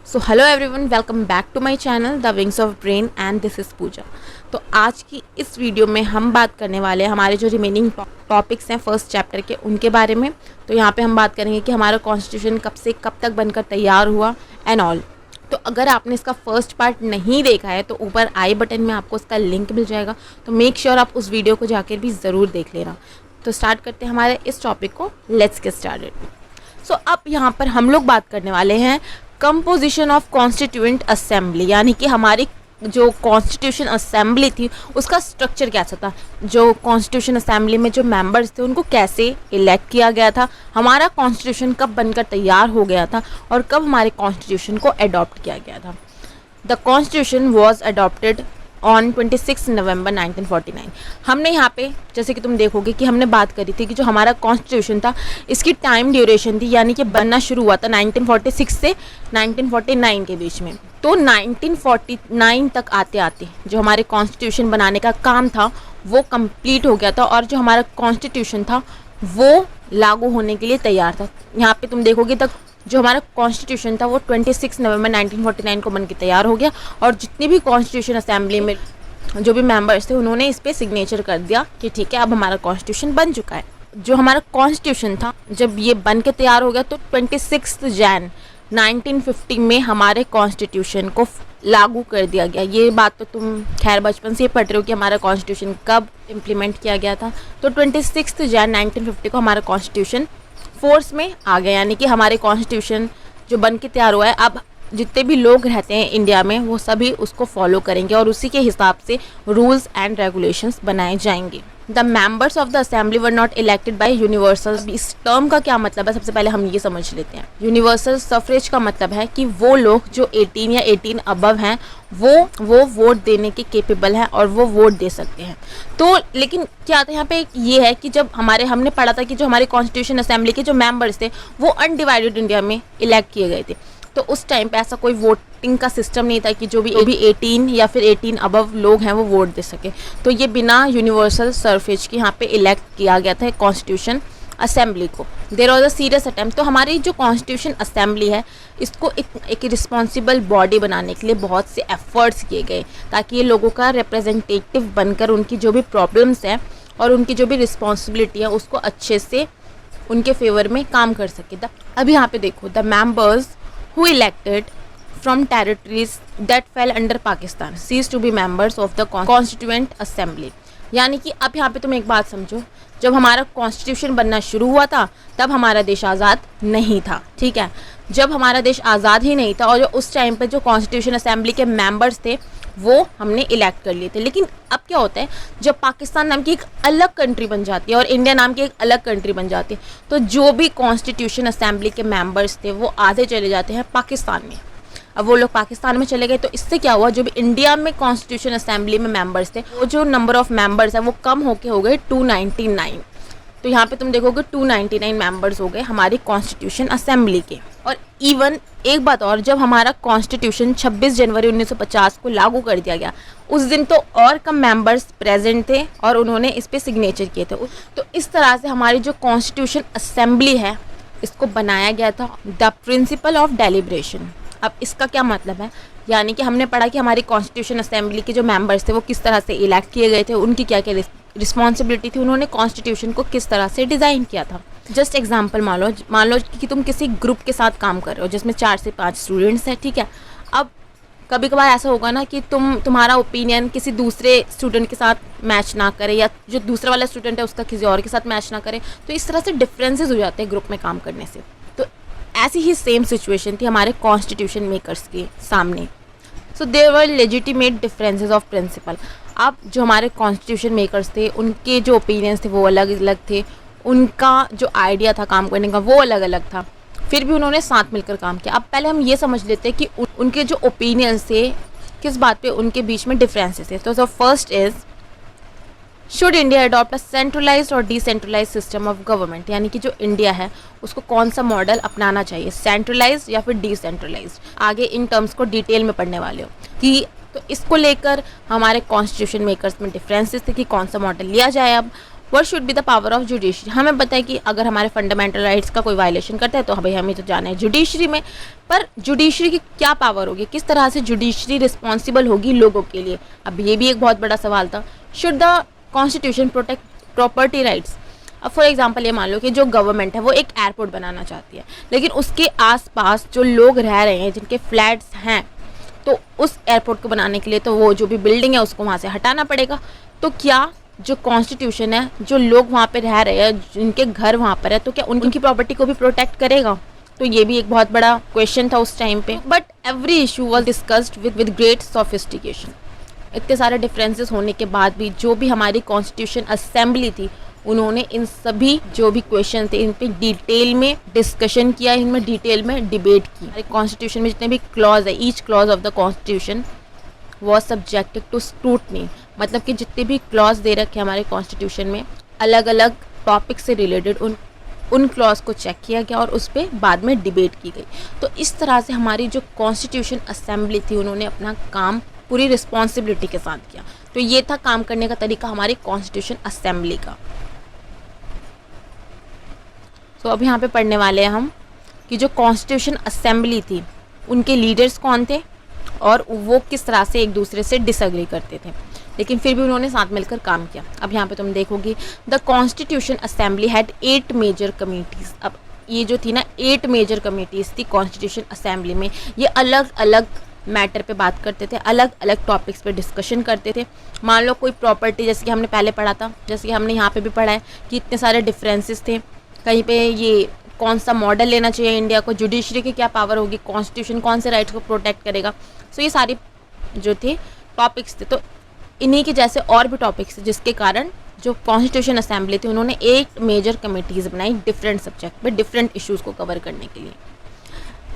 So hello everyone, welcome back to my channel the wings of brain and this is Pooja. तो आज की इस video में हम बात करने वाले हैं हमारे जो रिमेनिंग टॉपिक्स हैं फर्स्ट चैप्टर के, उनके बारे में। तो यहाँ पे हम बात करेंगे कि हमारा कॉन्स्टिट्यूशन कब से कब तक बनकर तैयार हुआ एंड ऑल। तो अगर आपने इसका फर्स्ट पार्ट नहीं देखा है तो ऊपर आई बटन में आपको उसका लिंक मिल जाएगा, तो मेक श्योर आप उस वीडियो को जाकर भी ज़रूर देख लेना। तो स्टार्ट करते हैं हमारे इस टॉपिक को। Let's get started. सो अब यहाँ पर हम लोग बात करने वाले हैं कंपोजिशन ऑफ कॉन्स्टिट्यूएंट असेंबली, यानी कि हमारी जो कॉन्स्टिट्यूशन असेंबली थी उसका स्ट्रक्चर कैसा था, जो कॉन्स्टिट्यूशन असेंबली में जो मेंबर्स थे उनको कैसे इलेक्ट किया गया था, हमारा कॉन्स्टिट्यूशन कब बनकर तैयार हो गया था और कब हमारे कॉन्स्टिट्यूशन को अडॉप्ट किया गया था। The constitution was adopted on 26 नवंबर 1949। हमने यहाँ पे जैसे कि तुम देखोगे कि हमने बात करी थी कि जो हमारा कॉन्स्टिट्यूशन था इसकी टाइम ड्यूरेशन थी, यानी कि बनना शुरू हुआ था 1946 से 1949 के बीच में। तो 1949 तक आते आते जो हमारे कॉन्स्टिट्यूशन बनाने का काम था वो कंप्लीट हो गया था और जो हमारा कॉन्स्टिट्यूशन था वो लागू होने के लिए तैयार था। यहाँ पे तुम देखोगे तक जो हमारा कॉन्स्टिट्यूशन था वो 26 नवंबर 1949 को बन के तैयार हो गया और जितनी भी कॉन्स्टिट्यूशन असेंबली में जो भी मेंबर्स थे उन्होंने इस पर सिग्नेचर कर दिया कि ठीक है अब हमारा कॉन्स्टिट्यूशन बन चुका है। जो हमारा कॉन्स्टिट्यूशन था जब ये बन के तैयार हो गया तो 26 जैन 1950 में हमारे कॉन्स्टिट्यूशन को लागू कर दिया गया। ये बात तो तुम खैर बचपन से ही पढ़ रहे हो कि हमारा कॉन्स्टिट्यूशन कब इम्प्लीमेंट किया गया था। तो 26 जैन 1950 को हमारा कॉन्स्टिट्यूशन फोर्स में आ गया, यानी कि हमारे कॉन्स्टिट्यूशन जो बन के तैयार हुआ है अब जितने भी लोग रहते हैं इंडिया में वो सभी उसको फॉलो करेंगे और उसी के हिसाब से रूल्स एंड रेगुलेशंस बनाए जाएंगे। The members of the assembly were not elected by universal. इस टर्म का क्या मतलब है, सबसे पहले हम ये समझ लेते हैं। यूनिवर्सल सफरेज का मतलब है कि वो लोग जो 18 या 18 अबव हैं वो वोट देने के केपेबल हैं और वो वोट दे सकते हैं। तो लेकिन क्या आता है यहाँ पे ये है कि जब हमने पढ़ा था कि जो हमारे कॉन्स्टिट्यूशन असेंबली के जो मेंबर्स थे वो अनडिवाइडेड इंडिया में इलेक्ट किए गए थे। तो उस टाइम पे ऐसा कोई वोटिंग का सिस्टम नहीं था कि जो भी 18 या फिर 18 अबव लोग हैं वो वोट दे सके। तो ये बिना यूनिवर्सल सरफेज के यहाँ पे इलेक्ट किया गया था कॉन्स्टिट्यूशन असेंबली को। There was a serious attempt. तो हमारी जो कॉन्स्टिट्यूशन असेंबली है इसको एक रिस्पॉन्सिबल बॉडी बनाने के लिए बहुत से एफर्ट्स किए गए ताकि ये लोगों का रिप्रेजेंटेटिव बनकर उनकी जो भी प्रॉब्लम्स हैं और उनकी जो भी रिस्पॉन्सिबिलिटी है उसको अच्छे से उनके फेवर में काम कर सके। अब यहाँ पे देखो, the members who elected from territories that fell under Pakistan ceased to be members of the Constituent Assembly। यानी कि अब यहाँ पे तुम एक बात समझो, जब हमारा कॉन्स्टिट्यूशन बनना शुरू हुआ था तब हमारा देश आज़ाद नहीं था, ठीक है। जब हमारा देश आज़ाद ही नहीं था और जो उस टाइम पे जो कॉन्स्टिट्यूशन असेंबली के मेंबर्स थे वो हमने इलेक्ट कर लिए थे। लेकिन अब क्या होता है, जब पाकिस्तान नाम की एक अलग कंट्री बन जाती है और इंडिया नाम की एक अलग कंट्री बन जाती है तो जो भी कॉन्स्टिट्यूशन असेंबली के मेंबर्स थे वो आधे चले जाते हैं पाकिस्तान में। अब वो लोग पाकिस्तान में चले गए तो इससे क्या हुआ, जो भी इंडिया में कॉन्स्टिट्यूशन असेंबली में मेंबर्स थे वो जो नंबर ऑफ मेंबर्स है वो कम होके हो गए 299। तो यहाँ पे तुम देखोगे 299 मेंबर्स हो गए हमारी कॉन्स्टिट्यूशन असेंबली के। और इवन एक बात और, जब हमारा कॉन्स्टिट्यूशन 26 जनवरी 1950 को लागू कर दिया गया उस दिन तो और कम मेंबर्स प्रेजेंट थे और उन्होंने इस पर सिग्नेचर किए थे। तो इस तरह से हमारी जो कॉन्स्टिट्यूशन असेंबली है इसको बनाया गया था द प्रिंसिपल ऑफ डेलिब्रेशन। अब इसका क्या मतलब है, यानी कि हमने पढ़ा कि हमारी कॉन्स्टिट्यूशन असेंबली के जो मेंबर्स थे वो किस तरह से इलेक्ट किए गए थे, उनकी क्या क्या रिस्पॉन्सिबिलिटी थी, उन्होंने कॉन्स्टिट्यूशन को किस तरह से डिज़ाइन किया था। जस्ट एग्जांपल मान लो कि तुम किसी ग्रुप के साथ काम कर रहे हो जिसमें 4 से 5 स्टूडेंट्स हैं, ठीक है। अब कभी कभार ऐसा होगा ना कि तुम्हारा ओपिनियन किसी दूसरे स्टूडेंट के साथ मैच ना करे या जो दूसरा वाला स्टूडेंट है उसका किसी और के साथ मैच ना करे, तो इस तरह से डिफरेंसेस हो जाते हैं ग्रुप में काम करने से। तो ऐसी ही सेम सिचुएशन थी हमारे कॉन्स्टिट्यूशन मेकर्स के सामने। So there were legitimate differences of principle. अब जो हमारे कॉन्स्टिट्यूशन मेकर्स थे उनके जो ओपिनियंस थे वो अलग अलग थे, उनका जो आइडिया था काम करने का वो अलग अलग था, फिर भी उन्होंने साथ मिलकर काम किया। अब पहले हम ये समझ लेते हैं कि उनके जो ओपिनियंस थे किस बात पे उनके बीच में डिफरेंसेस थे। तो first is, should India adopt a centralised और डिसेंट्रलाइज्ड सिस्टम ऑफ गवर्नमेंट, यानी कि जो इंडिया है उसको कौन सा मॉडल अपनाना चाहिए, सेंट्रलाइज्ड या फिर डिसेंट्रलाइज्ड। आगे इन टर्म्स को डिटेल में पढ़ने वाले हो कि तो इसको लेकर हमारे कॉन्स्टिट्यूशन मेकर्स में डिफरेंसेस थे कि कौन सा मॉडल लिया जाए अब। What should be the power of judiciary. हमें पता है कि अगर हमारे फंडामेंटल राइट्स का कोई वायलेशन करता है तो भाई हमें तो जाना है जुडिशरी में, पर जुडिशरी की क्या पावर होगी, किस तरह से जुडिशरी रिस्पॉन्सिबल होगी लोगों के लिए। अब ये भी एक बहुत बड़ा सवाल था। Should the constitution protect property rights. अब फॉर एग्जांपल ये मान लो कि जो गवर्नमेंट है वो एक एयरपोर्ट बनाना चाहती है, लेकिन उसके आसपास जो लोग रह रहे हैं, जिनके फ्लैट्स हैं, तो उस एयरपोर्ट को बनाने के लिए तो वो जो भी बिल्डिंग है उसको वहाँ से हटाना पड़ेगा। तो क्या जो कॉन्स्टिट्यूशन है, जो लोग वहाँ पे रह रहे हैं, जिनके घर वहाँ पर है, तो क्या उनकी प्रॉपर्टी को भी प्रोटेक्ट करेगा? तो ये भी एक बहुत बड़ा क्वेश्चन था उस टाइम पे। But every issue was discussed with great sophistication. इतने सारे डिफरेंसेस होने के बाद भी जो भी हमारी कॉन्स्टिट्यूशन असेंबली थी, उन्होंने इन सभी जो भी क्वेश्चन थे इन पे डिटेल में डिस्कशन किया, इनमें डिटेल में डिबेट की। हमारे कॉन्स्टिट्यूशन में जितने भी क्लॉज है, each clause of the constitution was subjected to scrutiny. मतलब कि जितने भी क्लॉज दे रखे हमारे कॉन्स्टिट्यूशन में, अलग अलग टॉपिक से रिलेटेड उन क्लॉज को चेक किया गया और उस पर बाद में डिबेट की गई। तो इस तरह से हमारी जो कॉन्स्टिट्यूशन असेंबली थी, उन्होंने अपना काम पूरी रिस्पॉन्सिबिलिटी के साथ किया। तो ये था काम करने का तरीका हमारी कॉन्स्टिट्यूशन असेंबली का। तो अब यहाँ पे पढ़ने वाले हैं हम कि जो कॉन्स्टिट्यूशन असेंबली थी, उनके लीडर्स कौन थे और वो किस तरह से एक दूसरे से डिसएग्री करते थे, लेकिन फिर भी उन्होंने साथ मिलकर काम किया। अब यहाँ पे तुम देखोगी the constitution assembly had 8 major committees. अब ये जो थी ना 8 मेजर कमेटीज़ थी कॉन्स्टिट्यूशन असेंबली में। ये अलग अलग मैटर पे बात करते थे, अलग अलग टॉपिक्स पे डिस्कशन करते थे। मान लो कोई प्रॉपर्टी, जैसे कि हमने पहले पढ़ा था, जैसे कि हमने यहाँ पे भी पढ़ा है कि इतने सारे डिफरेंसेस थे। कहीं पे ये कौन सा मॉडल लेना चाहिए इंडिया को, जुडिशरी की क्या पावर होगी, कॉन्स्टिट्यूशन कौन से राइट्स को प्रोटेक्ट करेगा। सो ये सारी जो थे टॉपिक्स थे। तो इन्हीं के जैसे और भी टॉपिक्स थे, जिसके कारण जो कॉन्स्टिट्यूशन असेंबली थी उन्होंने 8 मेजर कमेटीज़ बनाई डिफरेंट सब्जेक्ट पे, डिफरेंट इश्यूज़ को कवर करने के लिए।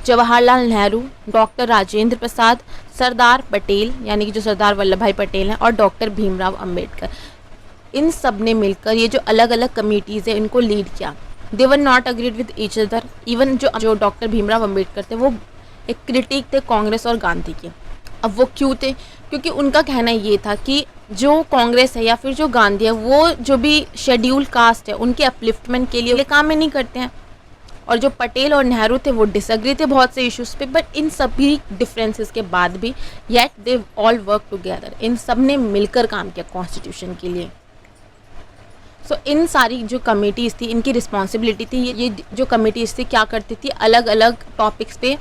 जवाहरलाल नेहरू, डॉक्टर राजेंद्र प्रसाद, सरदार पटेल यानी कि जो सरदार वल्लभ भाई पटेल हैं, और डॉक्टर भीमराव अंबेडकर, इन सब ने मिलकर ये जो अलग अलग कमेटीज़ है इनको लीड किया। They were not agreed with each other. Even जो डॉक्टर भीमराव अंबेडकर थे वो एक क्रिटिक थे कांग्रेस और गांधी के। अब वो क्यों थे? क्योंकि उनका कहना ये था कि जो कांग्रेस है या फिर जो गांधी है, वो जो भी शेड्यूल कास्ट है उनके अपलिफ्टमेंट के लिए काम में नहीं करते हैं। और जो पटेल और नेहरू थे वो डिसएग्री थे बहुत से इश्यूज़ पे, बट इन सभी डिफरेंसेस के बाद भी yet they all work together. इन सब ने मिलकर काम किया कॉन्स्टिट्यूशन के लिए। सो इन सारी जो कमेटीज़ थी इनकी रिस्पॉन्सिबिलिटी थी, ये जो कमेटीज़ थी क्या करती थी, अलग अलग टॉपिक्स पे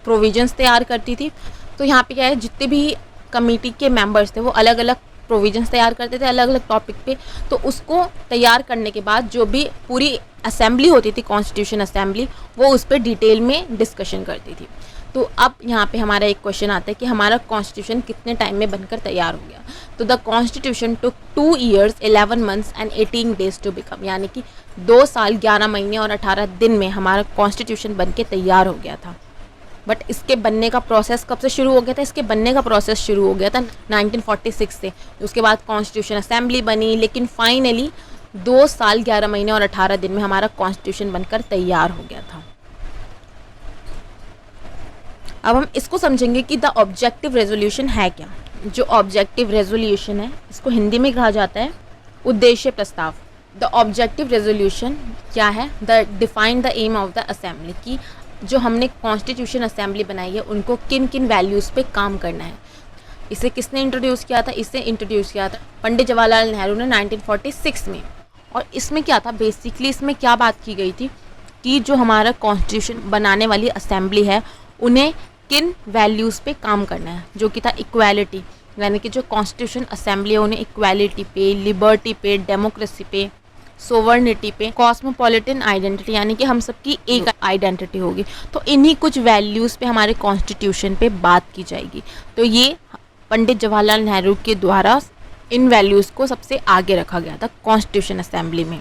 प्रोविजंस तैयार करती थी। तो यहाँ पे क्या है, जितने भी कमेटी के मेंबर्स थे वो अलग अलग प्रोविजंस तैयार करते थे अलग अलग टॉपिक पे। तो उसको तैयार करने के बाद जो भी पूरी असेंबली होती थी कॉन्स्टिट्यूशन असेंबली, वो उस पर डिटेल में डिस्कशन करती थी। तो अब यहाँ पे हमारा एक क्वेश्चन आता है कि हमारा कॉन्स्टिट्यूशन कितने टाइम में बनकर तैयार हो गया। तो the constitution took 2 years 11 months and 18 days to become, यानी कि 2 साल 11 महीने और 18 दिन में हमारा कॉन्स्टिट्यूशन बन के तैयार हो गया था। बट इसके बनने का प्रोसेस कब से शुरू हो गया था? इसके बनने का प्रोसेस शुरू हो गया था 1946 से। उसके बाद कॉन्स्टिट्यूशन असेंबली बनी, लेकिन फाइनली 2 साल 11 महीने और 18 दिन में हमारा कॉन्स्टिट्यूशन बनकर तैयार हो गया था। अब हम इसको समझेंगे कि द ऑब्जेक्टिव रेजोल्यूशन है क्या। जो ऑब्जेक्टिव रेजोल्यूशन है इसको हिंदी में कहा जाता है उद्देश्य प्रस्ताव। द ऑब्जेक्टिव रेजोल्यूशन क्या है? The define the aim of the assembly, की जो हमने कॉन्स्टिट्यूशन असेंबली बनाई है उनको किन किन वैल्यूज़ पे काम करना है। इसे किसने इंट्रोड्यूस किया था? इसे इंट्रोड्यूस किया था पंडित जवाहरलाल नेहरू ने 1946 में। और इसमें क्या था बेसिकली, इसमें क्या बात की गई थी कि जो हमारा कॉन्स्टिट्यूशन बनाने वाली असेंबली है उन्हें किन वैल्यूज़ पे काम करना है, जो कि था इक्वालिटी, यानी कि जो कॉन्स्टिट्यूशन असेंबली है उन्हें इक्वालिटी पे, लिबर्टी पे, डेमोक्रेसी पे, सोवर्निटी पे, कॉस्मोपॉलिटन आइडेंटिटी, यानी कि हम सबकी एक आइडेंटिटी होगी। तो इन्हीं कुछ वैल्यूज़ पे हमारे कॉन्स्टिट्यूशन पे बात की जाएगी। तो ये पंडित जवाहरलाल नेहरू के द्वारा इन वैल्यूज़ को सबसे आगे रखा गया था कॉन्स्टिट्यूशन असेंबली में।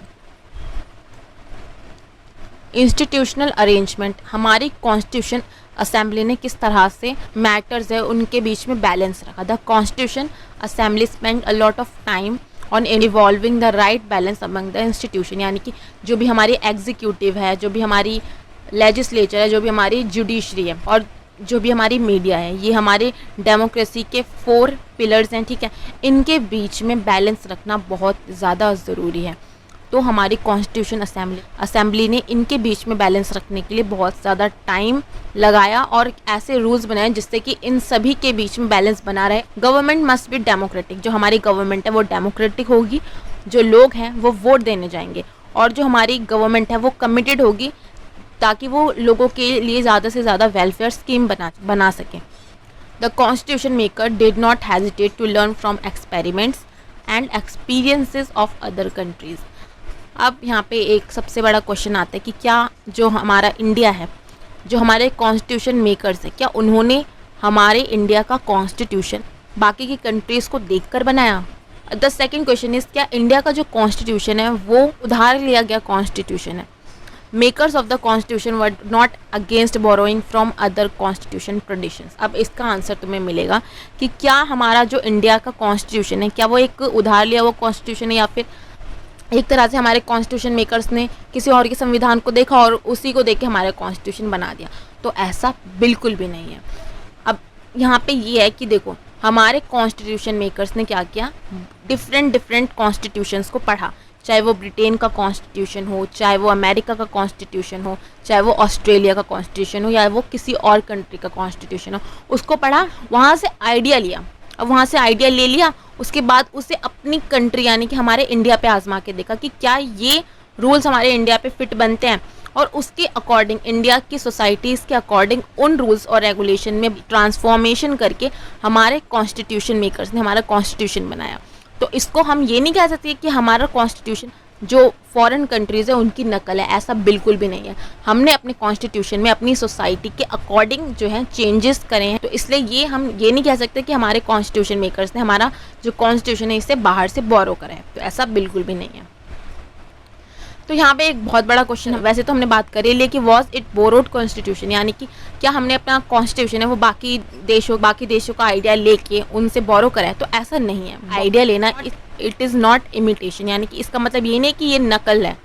इंस्टीट्यूशनल अरेंजमेंट, हमारी कॉन्स्टिट्यूशन असेंबली ने किस तरह से मैटर्स है उनके बीच में बैलेंस रखा। The constitution assembly spend a lot of time on evolving the right balance among the institution, यानी कि जो भी हमारी एग्जीक्यूटिव है, जो भी हमारी लेजिस्लेचर है, जो भी हमारी जुडिशरी है और जो भी हमारी मीडिया है, ये हमारे डेमोक्रेसी के 4 पिलर्स हैं, ठीक है। इनके बीच में बैलेंस रखना बहुत ज़्यादा ज़रूरी है। तो हमारी कॉन्स्टिट्यूशन असेंबली ने इनके बीच में बैलेंस रखने के लिए बहुत ज़्यादा टाइम लगाया और ऐसे रूल्स बनाए जिससे कि इन सभी के बीच में बैलेंस बना रहे। गवर्नमेंट मस्ट बी डेमोक्रेटिक, जो हमारी गवर्नमेंट है वो डेमोक्रेटिक होगी, जो लोग हैं वो वोट देने जाएंगे, और जो हमारी गवर्नमेंट है वो कमिटेड होगी ताकि वो लोगों के लिए ज़्यादा से ज़्यादा वेलफेयर स्कीम बना सकें। The constitution maker did not hesitate to learn from experiments and experiences of other countries. अब यहाँ पे एक सबसे बड़ा क्वेश्चन आता है कि क्या जो हमारा इंडिया है, जो हमारे कॉन्स्टिट्यूशन मेकर्स है, क्या उन्होंने हमारे इंडिया का कॉन्स्टिट्यूशन बाकी की कंट्रीज़ को देखकर बनाया? द सेकेंड क्वेश्चन इज़, क्या इंडिया का जो कॉन्स्टिट्यूशन है वो उधार लिया गया कॉन्स्टिट्यूशन है? Makers of the constitution were not against borrowing from other constitution traditions. अब इसका आंसर तुम्हें मिलेगा कि क्या हमारा जो इंडिया का कॉन्स्टिट्यूशन है, क्या वो एक उधार लिया हुआ कॉन्स्टिट्यूशन है, या फिर एक तरह से हमारे कॉन्स्टिट्यूशन मेकर्स ने किसी और के संविधान को देखा और उसी को देख के हमारा कॉन्स्टिट्यूशन बना दिया? तो ऐसा बिल्कुल भी नहीं है। अब यहाँ पे ये है कि देखो, हमारे कॉन्स्टिट्यूशन मेकर्स ने क्या किया, डिफरेंट कॉन्स्टिट्यूशंस को पढ़ा, चाहे वो ब्रिटेन का कॉन्स्टिट्यूशन हो, चाहे वो अमेरिका का कॉन्स्टिट्यूशन हो, चाहे वो ऑस्ट्रेलिया का कॉन्स्टिट्यूशन हो, या वो किसी और कंट्री का कॉन्स्टिट्यूशन हो, उसको पढ़ा, वहाँ से आइडिया लिया। अब वहाँ से आइडिया ले लिया, उसके बाद उसे अपनी कंट्री यानी कि हमारे इंडिया पे आजमा के देखा कि क्या ये रूल्स हमारे इंडिया पे फिट बनते हैं, और उसके अकॉर्डिंग इंडिया की सोसाइटीज़ के अकॉर्डिंग उन रूल्स और रेगुलेशन में ट्रांसफॉर्मेशन करके हमारे कॉन्स्टिट्यूशन मेकर्स ने हमारा कॉन्स्टिट्यूशन बनाया। तो इसको हम ये नहीं कह सकते कि हमारा कॉन्स्टिट्यूशन जो फॉरेन कंट्रीज़ है उनकी नकल है, ऐसा बिल्कुल भी नहीं है। हमने अपने कॉन्स्टिट्यूशन में अपनी सोसाइटी के अकॉर्डिंग जो है चेंजेस करे हैं, तो इसलिए ये हम ये नहीं कह सकते कि हमारे कॉन्स्टिट्यूशन मेकर्स ने हमारा जो कॉन्स्टिट्यूशन है इसे बाहर से बोरो करा है, तो ऐसा बिल्कुल भी नहीं है। तो यहाँ पे एक बहुत बड़ा क्वेश्चन है, वैसे तो हमने बात करी, लेकिन वॉज इट बोरोड कॉन्स्टिट्यूशन, यानी कि क्या हमने अपना कॉन्स्टिट्यूशन है वो बाकी देशों का आइडिया लेके उनसे बोरो करा है? तो ऐसा नहीं है। आइडिया लेना इट इज़ नॉट इमिटेशन, यानी कि इसका मतलब ये नहीं कि ये नकल है।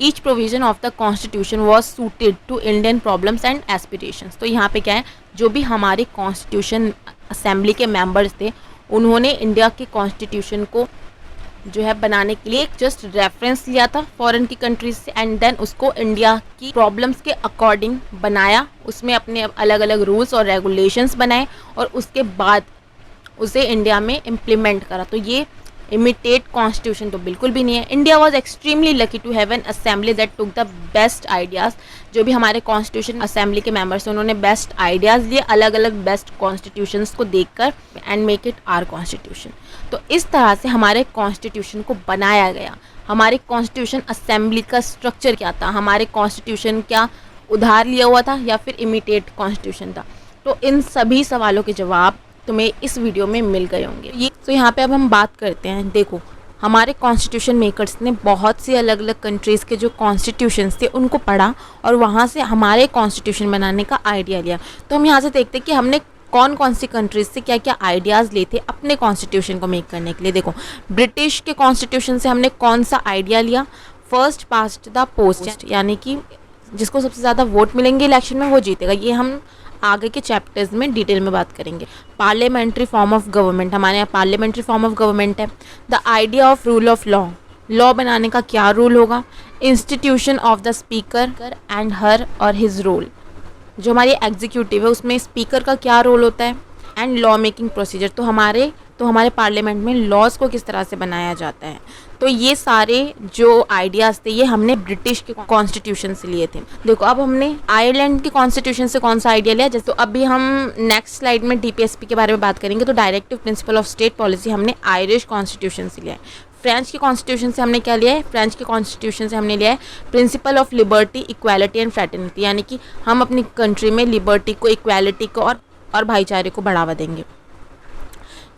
Each provision of the constitution was suited to Indian problems and aspirations. तो यहाँ पे क्या है, जो भी हमारे कॉन्स्टिट्यूशन असेंबली के मेंबर्स थे उन्होंने इंडिया के कॉन्स्टिट्यूशन को जो है बनाने के लिए एक जस्ट रेफरेंस लिया था फॉरेन की कंट्रीज से, एंड देन उसको इंडिया की प्रॉब्लम्स के अकॉर्डिंग बनाया, उसमें अपने अलग अलग रूल्स और रेगुलेशंस बनाए और उसके बाद उसे इंडिया में इम्प्लीमेंट करा। तो ये इमिटेट कॉन्स्टिट्यूशन तो बिल्कुल भी नहीं है। India was extremely lucky to have an assembly that took the best ideas. जो भी हमारे कॉन्स्टिट्यूशन असेंबली के मेंबर्स हैं उन्होंने बेस्ट आइडियाज़ लिए अलग अलग बेस्ट कॉन्स्टिट्यूशंस को देखकर and make it our constitution. तो इस तरह से हमारे कॉन्स्टिट्यूशन को बनाया गया। हमारे कॉन्स्टिट्यूशन असेंबली का स्ट्रक्चर क्या था, हमारे कॉन्स्टिट्यूशन क्या उधार लिया हुआ था या फिर इमिटेट कॉन्स्टिट्यूशन था? तो इन सभी सवालों के जवाब तुम्हें इस वीडियो में मिल गए होंगे। ये तो यहाँ पे अब हम बात करते हैं। देखो, हमारे कॉन्स्टिट्यूशन मेकर्स ने बहुत सी अलग अलग कंट्रीज़ के जो कॉन्स्टिट्यूशंस थे उनको पढ़ा और वहाँ से हमारे कॉन्स्टिट्यूशन बनाने का आइडिया लिया। तो हम यहाँ से देखते हैं कि हमने कौन सी कंट्रीज़ से क्या क्या आइडियाज़ लिए थे अपने कॉन्स्टिट्यूशन को मेक करने के लिए। देखो, ब्रिटिश के कॉन्स्टिट्यूशन से हमने कौन सा आइडिया लिया, फर्स्ट पास्ट द पोस्ट, यानी कि जिसको सबसे ज़्यादा वोट मिलेंगे इलेक्शन में वो जीतेगा। ये हम आगे के चैप्टर्स में डिटेल में बात करेंगे। पार्लियामेंट्री फॉर्म ऑफ गवर्नमेंट, हमारे यहाँ पार्लियामेंट्री फॉर्म ऑफ गवर्नमेंट है। The idea of rule of law, law बनाने का क्या रूल होगा। Institution of the speaker and her और हिज रोल, जो हमारी एग्जीक्यूटिव है उसमें स्पीकर का क्या रोल होता है। एंड लॉ मेकिंग प्रोसीजर, तो हमारे पार्लियामेंट में लॉज को किस तरह से बनाया जाता है। तो ये सारे जो आइडियाज़ थे ये हमने ब्रिटिश के कॉन्स्टिट्यूशन से लिए थे। देखो, अब हमने आयरलैंड के कॉन्स्टिट्यूशन से कौन सा आइडिया लिया, जैसे तो अभी हम नेक्स्ट स्लाइड में डीपीएसपी के बारे में बात करेंगे। तो directive principle of state policy हमने आयरिश कॉन्स्टिट्यूशन से लिया है। फ्रेंच के कॉन्स्टिट्यूशन से हमने क्या लिया है, फ्रेंच के कॉन्स्टिट्यूशन से हमने लिया है principle of liberty, equality and fraternity, यानी कि हम अपनी कंट्री में लिबर्टी को, इक्वालिटी को और भाईचारे को बढ़ावा देंगे।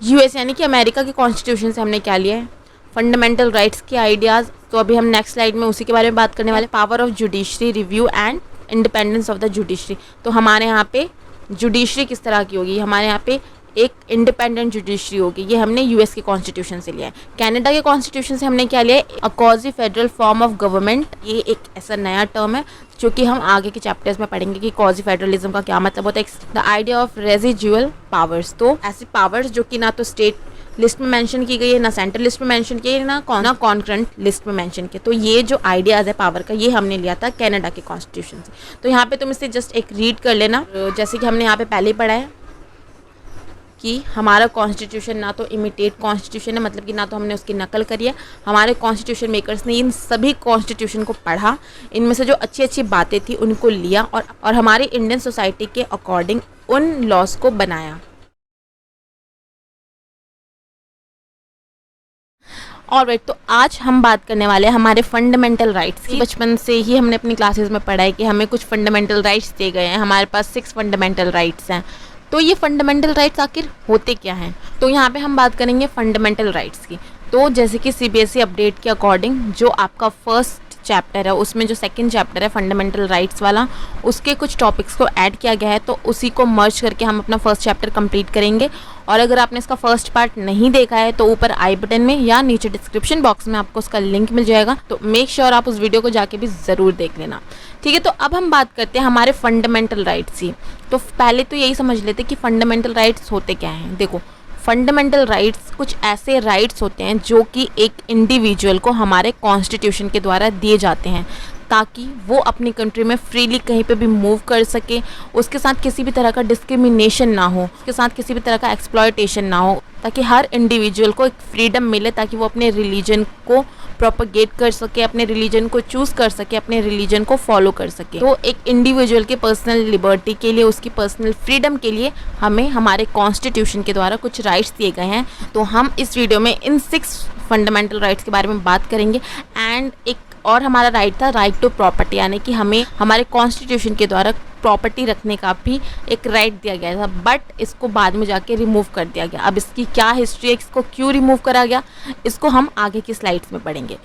यूएस यानी कि अमेरिका के कॉन्स्टिट्यूशन से हमने क्या लिया है, फंडामेंटल राइट्स के आइडियाज़। तो अभी हम नेक्स्ट स्लाइड में उसी के बारे में बात करने वाले। Power of judiciary review and independence of the judiciary, तो हमारे यहाँ पे जुडिशरी किस तरह की होगी, हमारे यहाँ पे एक इंडिपेंडेंट जुडिशरी होगी। ये हमने यूएस के कॉन्स्टिट्यूशन से लिया है। कनाडा के कॉन्स्टिट्यूशन से हमने क्या लिया है, a quasi federal form of government. ये एक ऐसा नया टर्म है जो कि हम आगे के चैप्टर्स में पढ़ेंगे कि क्वाज़ी फेडरलिज्म का क्या मतलब होता है। The idea of residual powers, तो ऐसे पावर्स जो कि ना तो स्टेट लिस्ट में मेंशन की गई है, ना सेंट्रल लिस्ट में मेंशन की है, ना कॉन्करेंट लिस्ट में मेंशन किया। तो ये जो आइडियाज़ है पावर का, ये हमने लिया था कनाडा के कॉन्स्टिट्यूशन से। तो यहाँ पे तुम इसे जस्ट एक रीड कर लेना। जैसे कि हमने यहाँ पे पहले ही पढ़ा है कि हमारा कॉन्स्टिट्यूशन ना तो इमिटेट कॉन्स्टिट्यूशन है, मतलब कि ना तो हमने उसकी नकल करी है। हमारे कॉन्स्टिट्यूशन मेकर्स ने इन सभी कॉन्स्टिट्यूशन को पढ़ा, इनमें से जो अच्छी अच्छी बातें थी उनको लिया और हमारी इंडियन सोसाइटी के अकॉर्डिंग उन लॉज को बनाया। ऑलराइट, तो आज हम बात करने वाले हैं हमारे फंडामेंटल राइट्स की। बचपन से ही हमने अपनी क्लासेस में पढ़ा है कि हमें कुछ फंडामेंटल राइट्स दिए गए हैं, हमारे पास 6 फंडामेंटल राइट्स हैं। तो ये फंडामेंटल राइट्स आखिर होते क्या हैं? तो यहाँ पे हम बात करेंगे फंडामेंटल राइट्स की। तो जैसे कि सीबीएसई अपडेट के अकॉर्डिंग जो आपका फर्स्ट चैप्टर है, उसमें जो सेकंड चैप्टर है फंडामेंटल राइट्स वाला, उसके कुछ टॉपिक्स को ऐड किया गया है। तो उसी को मर्ज करके हम अपना फर्स्ट चैप्टर कंप्लीट करेंगे। और अगर आपने इसका फर्स्ट पार्ट नहीं देखा है तो ऊपर आई बटन में या नीचे डिस्क्रिप्शन बॉक्स में आपको उसका लिंक मिल जाएगा। तो मेक श्योर आप उस वीडियो को जाके भी ज़रूर देख लेना, ठीक है। तो अब हम बात करते हैं हमारे फंडामेंटल राइट्स की। तो पहले तो यही समझ लेते कि फंडामेंटल राइट्स होते क्या हैं। देखो, फंडामेंटल राइट्स कुछ ऐसे राइट्स होते हैं जो कि एक इंडिविजुअल को हमारे कॉन्स्टिट्यूशन के द्वारा दिए जाते हैं ताकि वो अपनी कंट्री में फ्रीली कहीं पे भी मूव कर सके, उसके साथ किसी भी तरह का डिस्क्रिमिनेशन ना हो, उसके साथ किसी भी तरह का एक्सप्लॉयटेशन ना हो, ताकि हर इंडिविजुअल को एक फ्रीडम मिले ताकि वो अपने रिलीजन को प्रोपगेट कर सके, अपने रिलीजन को चूज़ कर सके, अपने रिलीजन को फॉलो कर सके। तो एक इंडिविजुअल के पर्सनल लिबर्टी के लिए, उसकी पर्सनल फ्रीडम के लिए हमें हमारे कॉन्स्टिट्यूशन के द्वारा कुछ राइट्स दिए गए हैं। तो हम इस वीडियो में इन 6 फंडामेंटल राइट्स के बारे में बात करेंगे। एंड एक और हमारा राइट था राइट टू प्रॉपर्टी, यानी कि हमें हमारे कॉन्स्टिट्यूशन के द्वारा प्रॉपर्टी रखने का भी एक राइट दिया गया था, बट इसको बाद में जाके रिमूव कर दिया गया। अब इसकी क्या हिस्ट्री है, इसको क्यों रिमूव करा गया, इसको हम आगे की स्लाइड्स में पढ़ेंगे।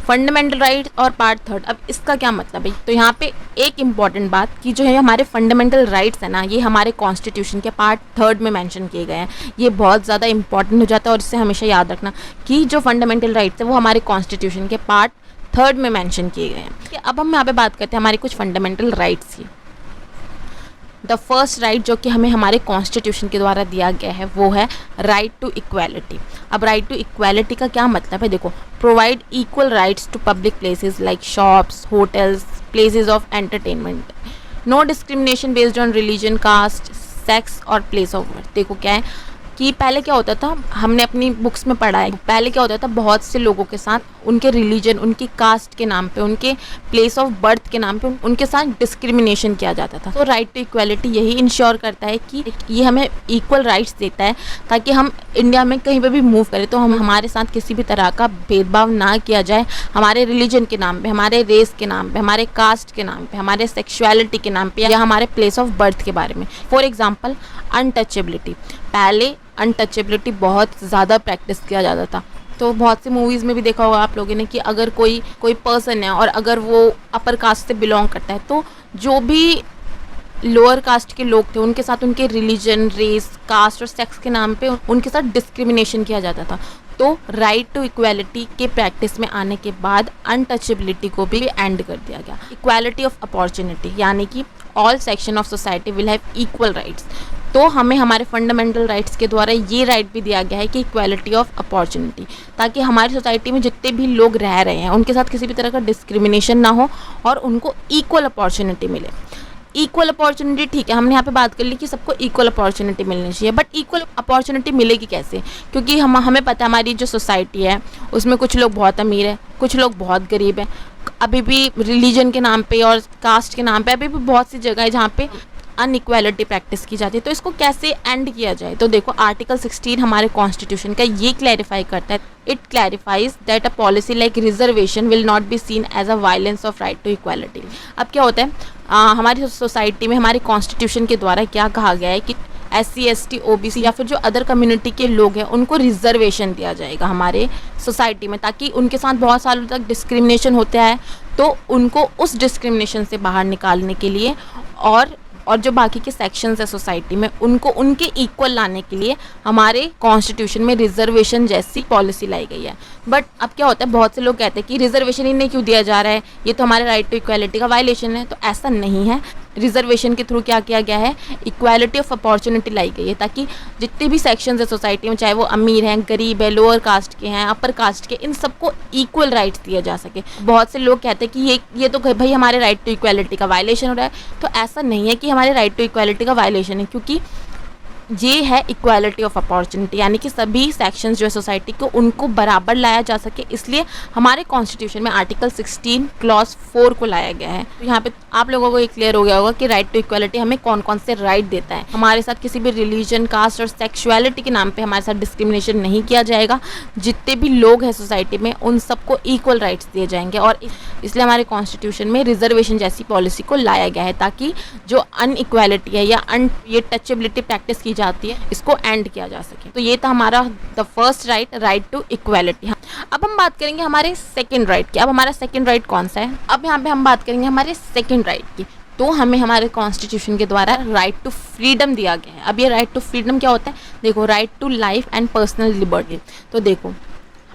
फंडामेंटल राइट और पार्ट 3, अब इसका क्या मतलब है? तो यहाँ पे एक इम्पॉर्टेंट बात कि जो है हमारे फंडामेंटल राइट्स है ना, ये हमारे कॉन्स्टिट्यूशन के पार्ट 3 में मेंशन किए गए हैं। ये बहुत ज़्यादा इंपॉर्टेंट हो जाता है और इससे हमेशा याद रखना कि जो फंडामेंटल राइट्स है वो हमारे कॉन्स्टिट्यूशन के पार्ट 3 में मेंशन किए गए हैं। अब हम यहाँ पे बात करते हैं हमारी कुछ फंडामेंटल राइट्स की। द फर्स्ट राइट जो कि हमें हमारे कॉन्स्टिट्यूशन के द्वारा दिया गया है वो है राइट टू इक्वालिटी। अब राइट टू इक्वालिटी का क्या मतलब है? देखो, provide equal rights to public places like shops, hotels, places of entertainment, no discrimination based on religion, caste, sex और प्लेस ऑफ बर्थ। देखो क्या है कि पहले क्या होता था, हमने अपनी बुक्स में पढ़ा है, पहले क्या होता था बहुत से लोगों के साथ उनके रिलीजन, उनकी कास्ट के नाम पे, उनके प्लेस ऑफ बर्थ के नाम पे उनके साथ डिस्क्रिमिनेशन किया जाता था। तो राइट टू इक्वालिटी यही इंश्योर करता है कि ये हमें इक्वल राइट्स देता है ताकि हम इंडिया में कहीं पे भी मूव करें तो हमारे साथ किसी भी तरह का भेदभाव ना किया जाए, हमारे रिलीजन के नाम पे, हमारे रेस के नाम पे, हमारे कास्ट के नाम पे, हमारे सेक्सुअलिटी के नाम पे या हमारे प्लेस ऑफ बर्थ के बारे में। For example, untouchability. पहले अनटचेबिलिटी बहुत ज़्यादा प्रैक्टिस किया जाता था। तो बहुत सी मूवीज़ में भी देखा होगा आप लोगों ने कि अगर कोई पर्सन है और अगर वो अपर कास्ट से बिलोंग करता है तो जो भी लोअर कास्ट के लोग थे उनके साथ उनके रिलीजन, रेस, कास्ट और सेक्स के नाम पे उनके साथ डिस्क्रिमिनेशन किया जाता था। तो राइट टू इक्वालिटी के प्रैक्टिस में आने के बाद अनटचेबिलिटी को भी एंड कर दिया गया। इक्वालिटी ऑफ अपॉर्चुनिटी, यानी कि all section of society will have equal rights. तो हमें हमारे फंडामेंटल राइट्स के द्वारा ये राइट भी दिया गया है कि इक्वालिटी ऑफ अपॉर्चुनिटी, ताकि हमारी सोसाइटी में जितने भी लोग रह रहे हैं उनके साथ किसी भी तरह का डिस्क्रिमिनेशन ना हो और उनको इक्वल अपॉर्चुनिटी मिले। इक्वल अपॉर्चुनिटी, ठीक है, हमने यहाँ पे बात कर ली कि सबको इक्वल अपॉर्चुनिटी मिलनी चाहिए, बट इक्वल अपॉर्चुनिटी मिलेगी कैसे? क्योंकि हमें पता है हमारी जो सोसाइटी है उसमें कुछ लोग बहुत अमीर हैं, कुछ लोग बहुत गरीब हैं। अभी भी रिलीजन के नाम पे और कास्ट के नाम पे अभी भी बहुत सी जगह है जहाँ पे अनइक्वालिटी प्रैक्टिस की जाती है। तो इसको कैसे एंड किया जाए? तो देखो, आर्टिकल 16 हमारे कॉन्स्टिट्यूशन का ये क्लैरिफाई करता है, it clarifies that a policy like reservation will not be seen as a violence of right to equality. अब क्या होता है, हमारी सोसाइटी में हमारे कॉन्स्टिट्यूशन के द्वारा क्या कहा गया है कि SC, ST, OBC या फिर जो अदर कम्युनिटी के लोग हैं उनको रिजर्वेशन दिया जाएगा हमारे सोसाइटी में, ताकि उनके साथ बहुत सालों तक डिस्क्रिमिनेशन होता है तो उनको उस डिस्क्रिमिनेशन से बाहर निकालने के लिए और जो बाकी के सेक्शंस है सोसाइटी में उनको उनके इक्वल लाने के लिए हमारे कॉन्स्टिट्यूशन में रिजर्वेशन जैसी पॉलिसी लाई गई है। बट अब क्या होता है, बहुत से लोग कहते हैं कि रिजर्वेशन इन्हें क्यों दिया जा रहा है, ये तो हमारे राइट टू इक्वालिटी का वायलेशन है। तो ऐसा नहीं है। रिजर्वेशन के थ्रू क्या किया गया है, इक्वालिटी ऑफ अपॉर्चुनिटी लाई गई है, ताकि जितने भी सेक्शंस है सोसाइटी में, चाहे वो अमीर हैं, गरीब है, लोअर कास्ट के हैं, अपर कास्ट के, इन सबको इक्वल राइट्स दिए जा सके। बहुत से लोग कहते हैं कि ये तो भाई हमारे राइट टू इक्वालिटी का वायलेशन हो रहा है। तो ऐसा नहीं है कि हमारे राइट टू इक्वालिटी का वायलेशन है, क्योंकि ये है इक्वालिटी ऑफ अपॉर्चुनिटी, यानी कि सभी सेक्शंस जो है सोसाइटी को उनको बराबर लाया जा सके, इसलिए हमारे कॉन्स्टिट्यूशन में आर्टिकल 16 क्लॉज 4 को लाया गया है। तो यहाँ पे आप लोगों को ये क्लियर हो गया होगा कि राइट टू इक्वालिटी हमें कौन कौन से राइट देता है। हमारे साथ किसी भी रिलीजन, कास्ट और सेक्सुअलिटी के नाम पे हमारे साथ डिस्क्रिमिनेशन नहीं किया जाएगा। जितने भी लोग हैं सोसाइटी में उन सबको इक्वल राइट्स दिए जाएंगे, और इसलिए हमारे कॉन्स्टिट्यूशन में रिजर्वेशन जैसी पॉलिसी को लाया गया है, ताकि जो अनइक्वालिटी है या ये टचेबिलिटी प्रैक्टिस की जाती है, इसको एंड किया जा सके। तो ये था हमारा the first right to equality. अब हम बात करेंगे हमारे सेकंड राइट की। अब हमारा सेकंड राइट कौन सा है? अब यहाँ पे हम बात करेंगे हमारे सेकंड राइट की। तो हमें हमारे कॉन्स्टिट्यूशन के द्वारा राइट टू फ्रीडम दिया गया है। अब ये राइट टू फ्रीडम क्या होता है? देखो, right to life and personal liberty. तो देखो,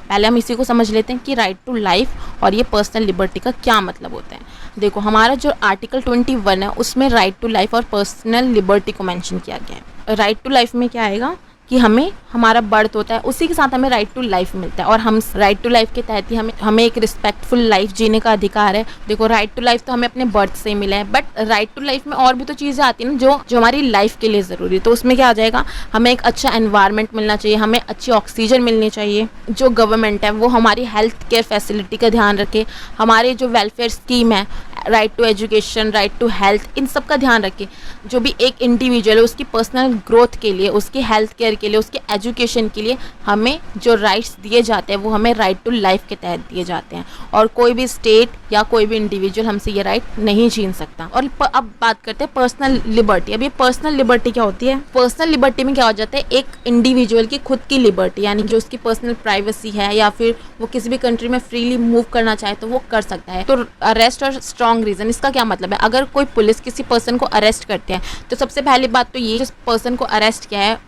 पहले हम इसी को समझ लेते हैं कि राइट टू लाइफ और ये पर्सनल लिबर्टी का क्या मतलब होता है। देखो, हमारा जो आर्टिकल 21 है उसमें राइट टू लाइफ और पर्सनल लिबर्टी को मेंशन किया गया है। राइट टू लाइफ में क्या आएगा कि हमें हमारा बर्थ होता है, उसी के साथ हमें राइट टू लाइफ मिलता है, और हम राइट टू लाइफ के तहत ही हमें एक रिस्पेक्टफुल लाइफ जीने का अधिकार है। देखो, राइट टू लाइफ तो हमें अपने बर्थ से ही मिला है, बट राइट टू लाइफ में और भी तो चीज़ें आती हैं ना जो हमारी लाइफ के लिए ज़रूरी है। तो उसमें क्या आ जाएगा, हमें एक अच्छा एनवायरनमेंट मिलना चाहिए, हमें अच्छी ऑक्सीजन मिलनी चाहिए, जो गवर्नमेंट है वो हमारी हेल्थ केयर फैसिलिटी का ध्यान रखे, हमारे जो वेलफेयर स्कीम है, right to education, right to health, इन सब का ध्यान रखे। जो भी एक इंडिविजुअल है उसकी पर्सनल ग्रोथ के लिए, उसकी हेल्थ केयर के लिए, उसके एजुकेशन के लिए हमें जो राइट्स दिए जाते हैं वो हमें राइट टू लाइफ के तहत दिए जाते हैं, और कोई भी स्टेट या कोई भी इंडिविजुअल हमसे ये राइट नहीं छीन सकता। और अब बात करते हैं पर्सनल लिबर्टी। अब ये पर्सनल लिबर्टी क्या होती है? पर्सनल लिबर्टी में क्या हो जाता है, एक इंडिविजुअल की खुद की लिबर्टी, यानी जो उसकी पर्सनल प्राइवेसी है, या फिर वो किसी भी कंट्री में फ्रीली मूव करना चाहे तो वो कर सकता है। तो अरेस्ट और स्ट्रॉन्ग रीजन, इसका क्या मतलब है? अगर कोई पुलिस किसी पर्सन को अरेस्ट करते हैं तो सबसे पहली बात तो ये, जिस पर्सन को अरेस्ट किया है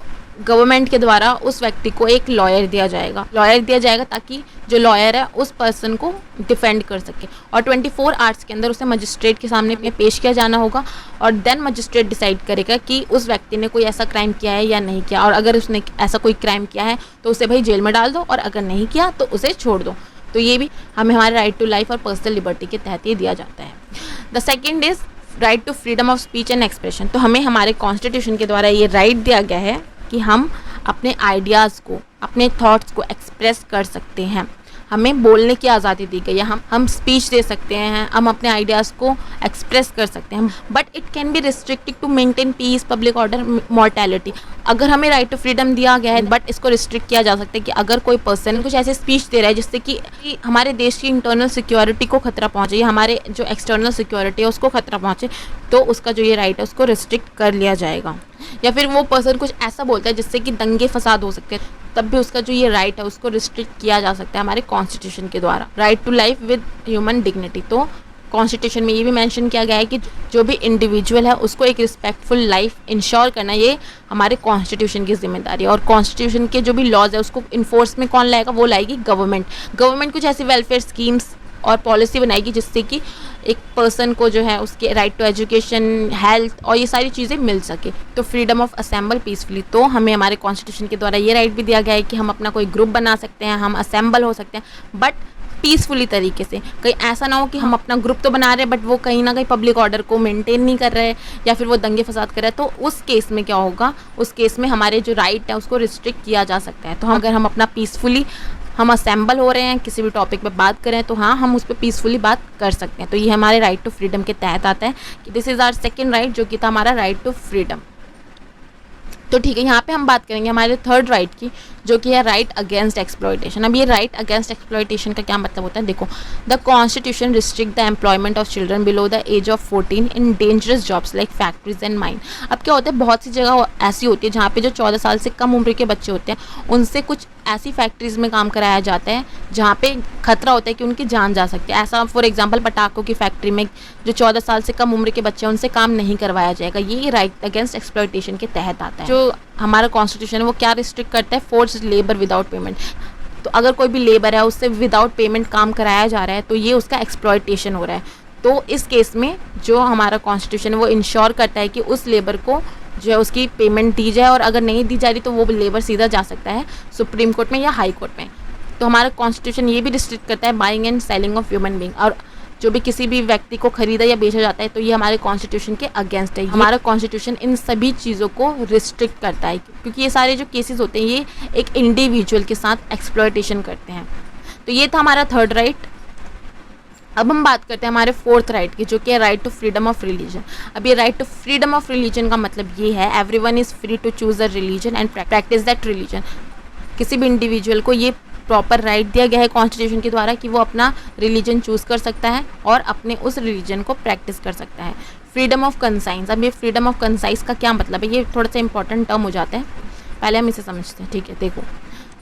गवर्नमेंट के द्वारा उस व्यक्ति को एक लॉयर दिया जाएगा, ताकि जो लॉयर है उस पर्सन को डिफेंड कर सके, और 24 आवर्स के अंदर उसे मजिस्ट्रेट के सामने पेश किया जाना होगा, और देन मजिस्ट्रेट डिसाइड करेगा कि उस व्यक्ति ने कोई ऐसा क्राइम किया है या नहीं किया, और अगर उसने ऐसा कोई क्राइम किया है तो उसे भाई जेल में डाल दो, और अगर नहीं किया तो उसे छोड़ दो। तो ये भी हमें हमारे राइट टू लाइफ और पर्सनल लिबर्टी के तहत ही दिया जाता है। The second is right to freedom of speech and expression. तो हमें हमारे कॉन्स्टिट्यूशन के द्वारा ये राइट दिया गया है कि हम अपने आइडियाज़ को, अपने थॉट्स को एक्सप्रेस कर सकते हैं। हमें बोलने की आज़ादी दी गई है, हम स्पीच दे सकते हैं, हम अपने आइडियाज़ को एक्सप्रेस कर सकते हैं, but it can be restricted to maintain peace, public order, mortality. अगर हमें राइट टू फ्रीडम दिया गया है, बट इसको रिस्ट्रिक्ट किया जा सकता है कि अगर कोई पर्सन कुछ ऐसे स्पीच दे रहा है जिससे कि हमारे देश की इंटरनल सिक्योरिटी को खतरा पहुँचे, या हमारे जो एक्सटर्नल सिक्योरिटी है उसको खतरा पहुँचे, तो उसका जो ये राइट है उसको रिस्ट्रिक्ट कर लिया जाएगा। या फिर वो पर्सन कुछ ऐसा बोलता है जिससे कि दंगे फसाद हो सकते हैं, तब भी उसका जो ये राइट है उसको रिस्ट्रिक्ट किया जा सकता है हमारे कॉन्स्टिट्यूशन के द्वारा। Right to life with human dignity. तो कॉन्स्टिट्यूशन में ये भी मेंशन किया गया है कि जो भी इंडिविजुअल है उसको एक रिस्पेक्टफुल लाइफ इंश्योर करना, ये हमारे कॉन्स्टिट्यूशन की जिम्मेदारी है। और कॉन्स्टिट्यूशन के जो भी लॉज है उसको इन्फोर्स में कौन लाएगा? वो लाएगी गवर्नमेंट कुछ ऐसी वेलफेयर स्कीम्स और पॉलिसी बनाएगी जिससे कि एक पर्सन को जो है उसके राइट टू एजुकेशन, हेल्थ और ये सारी चीज़ें मिल सके। तो फ्रीडम ऑफ असेंबल पीसफुली, तो हमें हमारे कॉन्स्टिट्यूशन के द्वारा ये राइट भी दिया गया है कि हम अपना कोई ग्रुप बना सकते हैं, हम असेंबल हो सकते हैं, बट पीसफुली तरीके से। कहीं ऐसा ना हो कि हम अपना ग्रुप तो बना रहे हैं बट वो कहीं ना कहीं पब्लिक ऑर्डर को मेंटेन नहीं कर रहे, या फिर वो दंगे फसाद कर रहे हैं, तो उस केस में क्या होगा? उस केस में हमारे जो राइट है उसको रिस्ट्रिक्ट किया जा सकता है। तो अगर हम अपना पीसफुली हम असेंबल हो रहे हैं, किसी भी टॉपिक पे बात करें, तो हाँ, हम उस पर पीसफुली बात कर सकते हैं। तो ये हमारे राइट टू फ्रीडम के तहत आता है कि this is our second right, जो कि था हमारा राइट टू फ्रीडम। तो ठीक है, यहाँ पे हम बात करेंगे हमारे थर्ड राइट की, जो कि है राइट अगेंस्ट एक्सप्लॉयटेशन। अब ये राइट अगेंस्ट एक्सप्लॉयटेशन का क्या मतलब होता है? देखो, the constitution restrict the employment of children below the age of 14 in dangerous jobs like factories and mine. अब क्या होता है, बहुत सी जगह ऐसी होती है जहाँ पे जो 14 साल से कम उम्र के बच्चे होते हैं उनसे कुछ ऐसी फैक्ट्रीज़ में काम कराया जाता है जहाँ पे खतरा होता है कि उनकी जान जा सकती है। ऐसा फॉर एग्जांपल पटाखों की फैक्ट्री में जो 14 साल से कम उम्र के बच्चे हैं उनसे काम नहीं करवाया जाएगा। ये राइट अगेंस्ट एक्सप्लॉयटेशन के तहत आता है। जो हमारा कॉन्स्टिट्यूशन है वो क्या रिस्ट्रिक्ट करता है? Forced labour without payment. तो अगर कोई भी लेबर है उससे विदाउट पेमेंट काम कराया जा रहा है तो ये उसका एक्सप्लॉयटेशन हो रहा है। तो इस केस में जो हमारा कॉन्स्टिट्यूशन है वो इंश्योर करता है कि उस लेबर को जो है उसकी पेमेंट दी जाए, और अगर नहीं दी जा रही तो वो लेबर सीधा जा सकता है सुप्रीम कोर्ट में या हाई कोर्ट में। तो हमारा कॉन्स्टिट्यूशन ये भी रिस्ट्रिक्ट करता है buying and selling of human being, और जो भी किसी भी व्यक्ति को खरीदा या बेचा जाता है तो ये हमारे कॉन्स्टिट्यूशन के अगेंस्ट है। हमारा कॉन्स्टिट्यूशन इन सभी चीज़ों को रिस्ट्रिक्ट करता है, क्योंकि ये सारे जो केसेस होते हैं ये एक इंडिविजुअल के साथ एक्सप्लॉयटेशन करते हैं। तो ये था हमारा थर्ड राइट। अब हम बात करते हैं हमारे फोर्थ राइट की, जो कि है right to freedom of religion. अब ये right to freedom of religion का मतलब ये है everyone is free to choose a religion and practice that religion. किसी भी इंडिविजुअल को ये प्रॉपर राइट दिया गया है कॉन्स्टिट्यूशन के द्वारा कि वो अपना रिलीजन चूज़ कर सकता है और अपने उस रिलीजन को प्रैक्टिस कर सकता है। फ्रीडम ऑफ कंसाइंस, अब ये फ्रीडम ऑफ कंसाइंस का क्या मतलब है, ये थोड़ा सा इंपॉर्टेंट टर्म हो जाता है, पहले हम इसे समझते हैं। ठीक है, देखो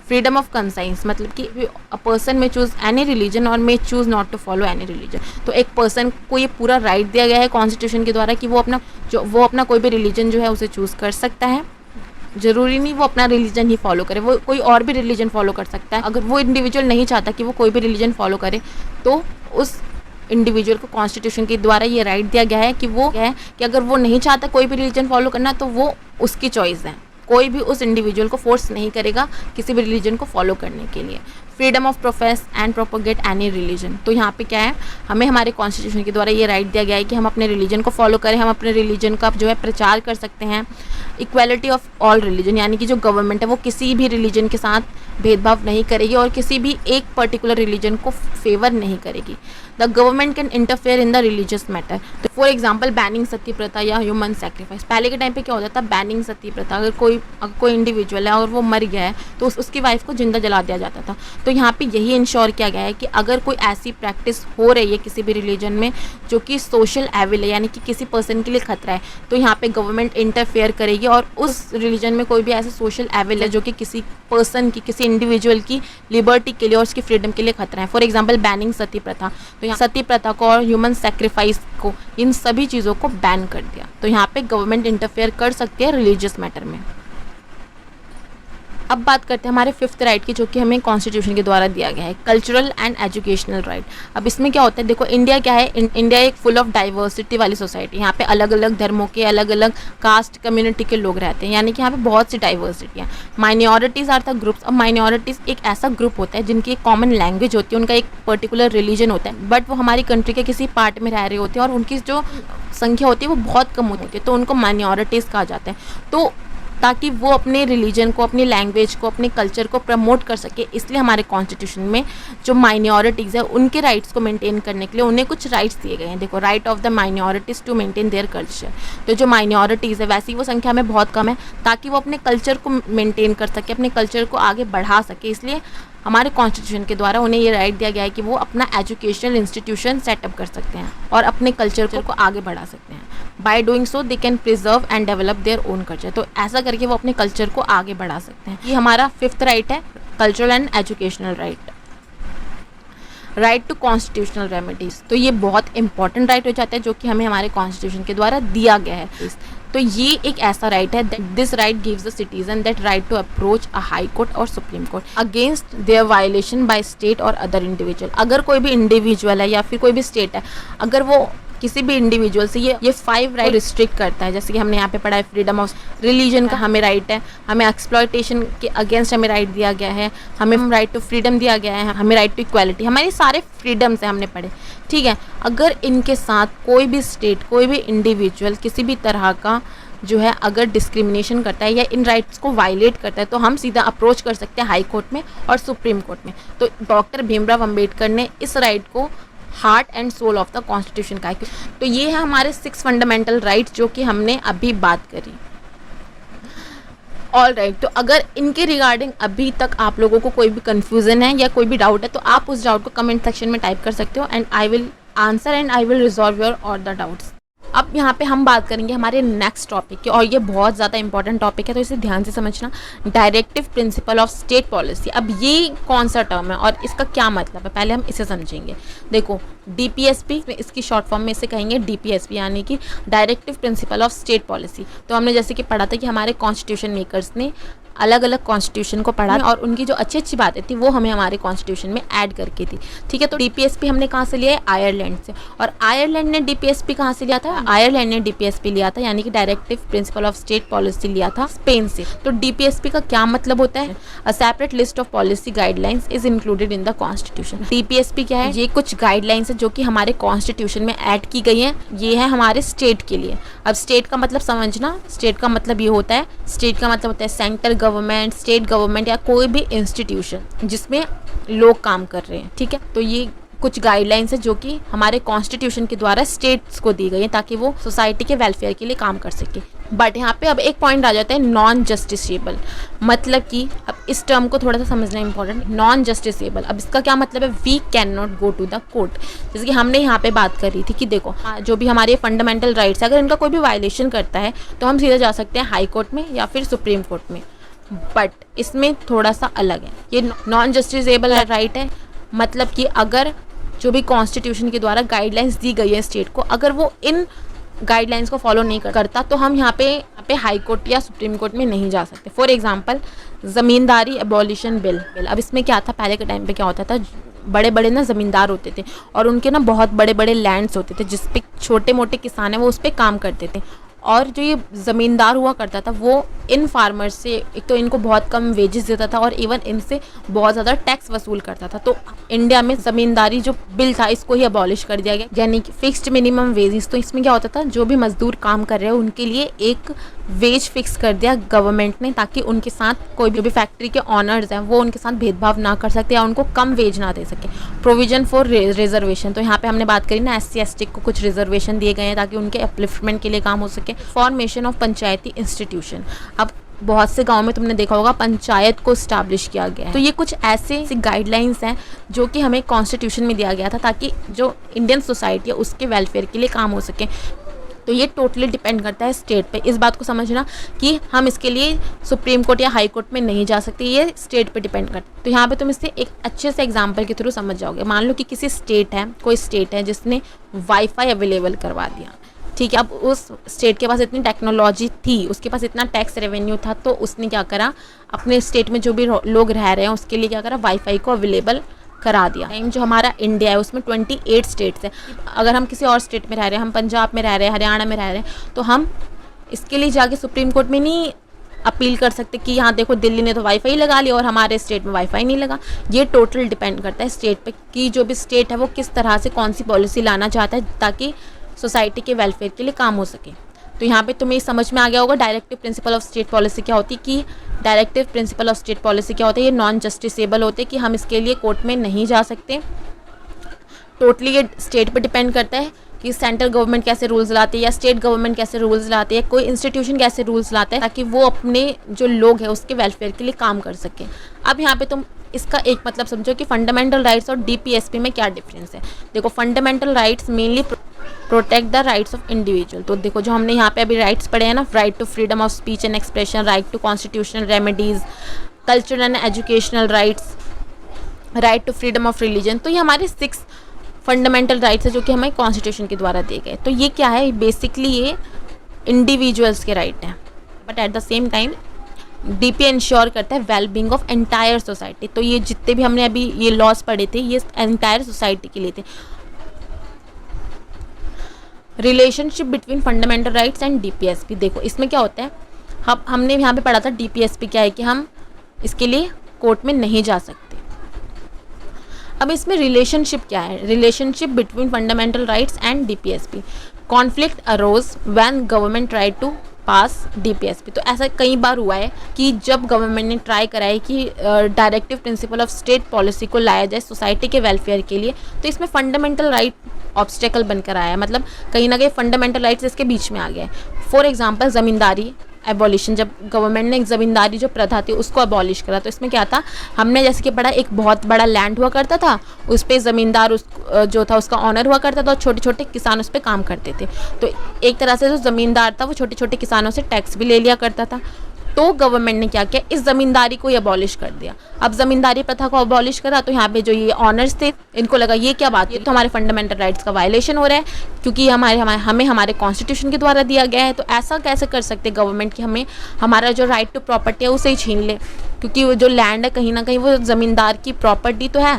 फ्रीडम ऑफ कंसाइंस मतलब कि a person may choose any religion और may choose not to follow any religion. तो एक पर्सन को ये पूरा राइट दिया गया है कॉन्स्टिट्यूशन के द्वारा कि वो अपना कोई भी रिलीजन जो है उसे चूज़ कर सकता है। ज़रूरी नहीं वो अपना रिलीजन ही फॉलो करे, वो कोई और भी रिलीजन फॉलो कर सकता है। अगर वो इंडिविजुअल नहीं चाहता कि वो कोई भी रिलीजन फॉलो करे तो उस इंडिविजुअल को कॉन्स्टिट्यूशन के द्वारा ये राइट दिया गया है कि वो है कि अगर वो नहीं चाहता कोई भी रिलीजन फॉलो करना तो वो उसकी चॉइस है, कोई भी उस इंडिविजुअल को फोर्स नहीं करेगा किसी भी रिलीजन को फॉलो करने के लिए। Freedom of profess and propagate any religion, तो यहाँ पे क्या है, हमें हमारे कॉन्स्टिट्यूशन के द्वारा ये राइट दिया गया है कि हम अपने रिलीजन को फॉलो करें, हम अपने रिलीजन का जो है प्रचार कर सकते हैं। इक्वालिटी ऑफ ऑल रिलीजन, यानी कि जो गवर्नमेंट है वो किसी भी रिलीजन के साथ भेदभाव नहीं करेगी और किसी भी एक पर्टिकुलर रिलीजन को फेवर नहीं करेगी। The government can interfere in the religious matter, तो फॉर एग्जाम्पल बैनिंग सती प्रथा या ह्यूमन सेक्रीफाइस। पहले के टाइम पे क्या होता था, बैनिंग सती प्रथा, अगर कोई इंडिविजुअल है और वो मर गया है तो उसकी वाइफ को जिंदा जला दिया जाता था। तो यहाँ पे यही इंश्योर किया गया है कि अगर कोई ऐसी प्रैक्टिस हो रही है किसी भी रिलीजन में जो कि सोशल एविल है, यानी कि किसी पर्सन के लिए खतरा है, तो यहाँ पे गवर्नमेंट इंटरफेयर करेगी और उस रिलीजन में कोई भी ऐसा सोशल एविल है जो कि किसी पर्सन की, किसी इंडिविजुअल की लिबर्टी के लिए और उसकी फ्रीडम के लिए खतरा है। फॉर एग्जाम्पल बैनिंग सती प्रथा, तो यहाँ सती प्रथा को और ह्यूमन सेक्रीफाइस को, इन सभी चीज़ों को बैन कर दिया। तो यहाँ पे गवर्नमेंट इंटरफेयर कर सकती है रिलीजियस मैटर में। अब बात करते हैं हमारे फिफ्थ राइट की, जो कि हमें कॉन्स्टिट्यूशन के द्वारा दिया गया है, कल्चरल एंड एजुकेशनल राइट। अब इसमें क्या होता है, देखो इंडिया क्या है, इंडिया एक फुल ऑफ डाइवर्सिटी वाली सोसाइटी। यहाँ पे अलग अलग धर्मों के, अलग अलग कास्ट कम्युनिटी के लोग रहते हैं, यानी कि यहाँ पे बहुत सी डाइवर्सिटी है। Minorities are the groups. अब माइनॉरिटीज़ एक ऐसा ग्रुप होता है जिनकी एक कॉमन लैंग्वेज होती है, उनका एक पर्टिकुलर रिलीजन होता है, बट वो हमारी कंट्री के किसी पार्ट में रह रहे होते हैं और उनकी जो संख्या होती है वो बहुत कम होती है, तो उनको माइनॉरिटीज़ कहा जाता है। तो ताकि वो अपने रिलीजन को, अपनी लैंग्वेज को, अपने कल्चर को प्रमोट कर सके, इसलिए हमारे कॉन्स्टिट्यूशन में जो माइनॉरिटीज़ है उनके राइट्स को मेंटेन करने के लिए उन्हें कुछ राइट्स दिए गए हैं। देखो, right of the minorities to maintain their culture. तो जो माइनॉरिटीज़ है वैसे ही वो संख्या में बहुत कम है, ताकि वो अपने कल्चर को मेंटेन कर सके, अपने कल्चर को आगे बढ़ा सके, इसलिए हमारे कॉन्स्टिट्यूशन के द्वारा उन्हें ये राइट दिया गया है कि वो अपना एजुकेशनल इंस्टीट्यूशन सेटअप कर सकते हैं और अपने कल्चर को आगे बढ़ा सकते हैं। By doing so they can preserve and develop their own culture. तो ऐसा करके वो अपने कल्चर को आगे बढ़ा सकते हैं। ये हमारा फिफ्थ राइट है, cultural and educational right. Right to constitutional remedies, तो ये बहुत इंपॉर्टेंट राइट हो जाता है जो कि हमें हमारे कॉन्स्टिट्यूशन के द्वारा दिया गया है। तो ये एक ऐसा राइट है that this right gives the citizen that right to approach a high court और supreme court against their violation by state और अदर इंडिविजुअल। अगर कोई भी इंडिविजुअल है या फिर कोई भी स्टेट है, अगर वो किसी भी इंडिविजुअल से ये 5 राइट रिस्ट्रिक्ट करता है, जैसे कि हमने यहाँ पे पढ़ा है, फ्रीडम ऑफ रिलीजन का हमें राइट है, हमें एक्सप्लॉयटेशन के अगेंस्ट हमें राइट दिया गया है, हमें राइट टू फ्रीडम दिया गया है, हमें राइट टू इक्वालिटी, हमारे सारे फ्रीडम्स हैं हमने पढ़े, ठीक है। अगर इनके साथ कोई भी स्टेट, कोई भी इंडिविजुअल किसी भी तरह का जो है अगर डिस्क्रिमिनेशन करता है या इन राइट्स को वायलेट करता है, तो हम सीधा अप्रोच कर सकते हैं हाई कोर्ट में और सुप्रीम कोर्ट में। तो डॉक्टर भीमराव अंबेडकर ने इस राइट को heart and soul of the constitution का है। तो ये है हमारे 6 फंडामेंटल राइट्स जो कि हमने अभी बात करी। ऑल राइट, तो अगर इनके रिगार्डिंग अभी तक आप लोगों को कोई भी कन्फ्यूज़न है या कोई भी डाउट है तो आप उस डाउट को कमेंट सेक्शन में टाइप कर सकते हो, and I will answer and I will resolve your all the doubts. अब यहाँ पे हम बात करेंगे हमारे नेक्स्ट टॉपिक की, और ये बहुत ज़्यादा इंपॉर्टेंट टॉपिक है, तो इसे ध्यान से समझना। Directive principle of state policy. अब ये कौन सा टर्म है और इसका क्या मतलब है, पहले हम इसे समझेंगे। देखो, डीपीएसपी, इसकी शॉर्ट फॉर्म में इसे कहेंगे डीपीएसपी, यानी कि directive principle of state policy. तो हमने जैसे कि पढ़ा था कि हमारे कॉन्स्टिट्यूशन मेकर्स ने अलग अलग कॉन्स्टिट्यूशन को पढ़ा और उनकी जो अच्छी अच्छी बातें थी वो हमें हमारे कॉन्स्टिट्यूशन में ऐड करके थी। ठीक है, तो डीपीएसपी हमने कहाँ से लिया है? आयरलैंड से। और आयरलैंड ने डीपीएसपी कहाँ से लिया था? आयरलैंड ने डीपीएसपी लिया था, यानी कि directive principle of state policy लिया था स्पेन से। तो डीपीएसपी का क्या मतलब होता है? A separate list of policy guidelines is included in the constitution. DPSP क्या है? ये कुछ गाइडलाइंस है जो कि हमारे कॉन्स्टिट्यूशन में ऐड की गई है। ये है हमारे स्टेट के लिए। अब स्टेट का मतलब समझना, स्टेट का मतलब ये होता है, स्टेट का मतलब होता है सेंट्रल गवर्नमेंट, स्टेट गवर्नमेंट या कोई भी इंस्टीट्यूशन जिसमें लोग काम कर रहे हैं। ठीक है, तो ये कुछ गाइडलाइंस है जो कि हमारे कॉन्स्टिट्यूशन के द्वारा स्टेट्स को दी गई है ताकि वो सोसाइटी के वेलफेयर के लिए काम कर सके। बट यहाँ पे अब एक पॉइंट आ जाता है नॉन जस्टिसेबल। मतलब कि अब इस टर्म को थोड़ा सा समझना इंपॉर्टेंट। नॉन जस्टिसेबल, अब इसका क्या मतलब है? We can not go to the court. जैसे कि हमने यहाँ पे बात करी थी कि देखो जो भी हमारे फंडामेंटल राइट्स है, अगर इनका कोई भी वायलेशन करता है तो हम सीधे जा सकते हैं हाई कोर्ट में या फिर सुप्रीम कोर्ट में। बट इसमें थोड़ा सा अलग है, ये नॉन जस्टिसेबल राइट है। मतलब कि अगर जो भी कॉन्स्टिट्यूशन के द्वारा गाइडलाइंस दी गई है स्टेट को, अगर वो इन गाइडलाइंस को फॉलो नहीं करता तो हम यहाँ पे हाई कोर्ट या सुप्रीम कोर्ट में नहीं जा सकते। For example ज़मींदारी abolition bill. अब इसमें क्या था? पहले के टाइम पे क्या होता था, बड़े बड़े ना ज़मींदार होते थे और उनके ना बहुत बड़े बड़े लैंड्स होते थे जिस पे छोटे मोटे किसान हैं वो उस पर काम करते थे। और जो ये ज़मींदार हुआ करता था वो इन फार्मर्स से एक तो इनको बहुत कम वेजेस देता था और इवन इनसे बहुत ज़्यादा टैक्स वसूल करता था। तो इंडिया में ज़मींदारी जो बिल था इसको ही अबॉलिश कर दिया गया, यानी कि फिक्स्ड मिनिमम वेजेस। तो इसमें क्या होता था, जो भी मजदूर काम कर रहे हैं उनके लिए एक वेज फिक्स कर दिया गवर्नमेंट ने, ताकि उनके साथ कोई भी फैक्ट्री के ऑनर्स हैं वो उनके साथ भेदभाव ना कर सकते या उनको कम वेज ना दे सके। प्रोविजन फॉर रिजर्वेशन, तो यहाँ पे हमने बात करी ना SC/ST को कुछ रिजर्वेशन दिए गए हैं ताकि उनके अपलिफ्टमेंट के लिए काम हो सके। फॉर्मेशन ऑफ पंचायती इंस्टीट्यूशन, अब बहुत से गांव में तुमने देखा होगा पंचायत को स्टैब्लिश किया गया है। तो ये कुछ ऐसे गाइडलाइंस हैं जो कि हमें कॉन्स्टिट्यूशन में दिया गया था ताकि जो इंडियन सोसाइटी है उसके वेलफेयर के लिए काम हो सके। तो ये टोटली डिपेंड करता है स्टेट पे। इस बात को समझना कि हम इसके लिए सुप्रीम कोर्ट या हाई कोर्ट में नहीं जा सकते, ये स्टेट पे डिपेंड करता है। तो यहाँ पे तुम इससे एक अच्छे से एग्जांपल के थ्रू समझ जाओगे। मान लो कि किसी स्टेट है, कोई स्टेट है जिसने वाईफाई अवेलेबल करवा दिया। ठीक है, अब उस स्टेट के पास इतनी टेक्नोलॉजी थी, उसके पास इतना टैक्स रेवेन्यू था, तो उसने क्या करा, अपने स्टेट में जो भी लोग रह रहे हैं उसके लिए क्या करा, वाईफाई को अवेलेबल करा दिया। टाइम जो हमारा इंडिया है उसमें 28 स्टेट्स हैं। अगर हम किसी और स्टेट में रह रहे हैं, हम पंजाब में रह रहे हैं, हरियाणा में रह रहे हैं, तो हम इसके लिए जाके सुप्रीम कोर्ट में नहीं अपील कर सकते कि यहाँ देखो दिल्ली ने तो वाईफाई लगा लिया और हमारे स्टेट में वाईफाई नहीं लगा। ये टोटल डिपेंड करता है स्टेट पे कि जो भी स्टेट है वो किस तरह से कौन सी पॉलिसी लाना चाहता है ताकि सोसाइटी के वेलफेयर के लिए काम हो सके। तो यहाँ पे तुम्हें समझ में आ गया होगा directive principle of state policy क्या होती है, कि directive principle of state policy क्या होता है। ये नॉन जस्टिसेबल होते हैं कि हम इसके लिए कोर्ट में नहीं जा सकते। टोटली ये स्टेट पे डिपेंड करता है कि सेंट्रल गवर्नमेंट कैसे रूल्स लाती है या स्टेट गवर्नमेंट कैसे रूल्स लाती है, कोई इंस्टीट्यूशन कैसे रूल्स लाता है ताकि वो अपने जो लोग हैं उसके वेलफेयर के लिए काम कर सके। अब यहाँ पे तुम इसका एक मतलब समझो कि फंडामेंटल राइट्स और डीपीएसपी में क्या डिफरेंस है। देखो, fundamental rights mainly protect the rights of individual. तो देखो जो हमने यहाँ पे अभी राइट्स पढ़े हैं ना, right to freedom of speech and expression, right to constitutional remedies, cultural and educational rights, right to freedom of religion. तो ये हमारे 6 फंडामेंटल राइट्स है जो कि हमें कॉन्स्टिट्यूशन के द्वारा दिए गए। तो ये क्या है, बेसिकली ये इंडिविजुअल्स के राइट हैं, but at the same time DP ensure करता है वेलबींग ऑफ एंटायर सोसाइटी। तो ये जितने भी हमने अभी ये लॉज पढ़े थे ये एंटायर सोसाइटी के लिए थे। Relationship between fundamental rights and DPSP, देखो इसमें क्या होता है, हमने यहाँ पे पढ़ा था डीपीएसपी क्या है कि हम इसके लिए कोर्ट में नहीं जा सकते। अब इसमें रिलेशनशिप क्या है, relationship between fundamental rights and DPSP. Conflict arose when government try to pass DPSP. तो ऐसा कई बार हुआ है कि जब गवर्नमेंट ने ट्राई करा है कि directive principle of state policy को लाया जाए सोसाइटी के वेलफेयर के लिए, तो इसमें फंडामेंटल राइट ऑब्स्टेकल बनकर आया है, मतलब कहीं ना कहीं फंडामेंटल राइट्स इसके बीच में आ गए। फॉर एग्जांपल ज़मींदारी एबॉलिशन, जब गवर्नमेंट ने ज़मींदारी जो प्रथा थी उसको अबॉलिश करा, तो इसमें क्या था, हमने जैसे कि पढ़ा एक बहुत बड़ा लैंड हुआ करता था, उस पर ज़मींदार उस जो था उसका ऑनर हुआ करता था और छोटे छोटे किसान उस पर काम करते थे। तो एक तरह से जो ज़मींदार था वो छोटे छोटे किसानों से टैक्स भी ले लिया करता था। तो गवर्नमेंट ने क्या किया, इस ज़मींदारी को अबॉलिश कर दिया। अब ज़मींदारी प्रथा को अबॉलिश करा तो यहाँ पे जो ये ऑनर्स थे इनको लगा ये क्या बात है, तो हमारे फंडामेंटल राइट्स का वायलेशन हो रहा है, क्योंकि हमें हमारे कॉन्स्टिट्यूशन के द्वारा दिया गया है। तो ऐसा कैसे कर सकते गवर्नमेंट कि हमें हमारा जो राइट टू प्रॉपर्टी है उसे ही छीन ले, क्योंकि वो जो लैंड है कहीं ना कहीं वो ज़मींदार की प्रॉपर्टी तो है।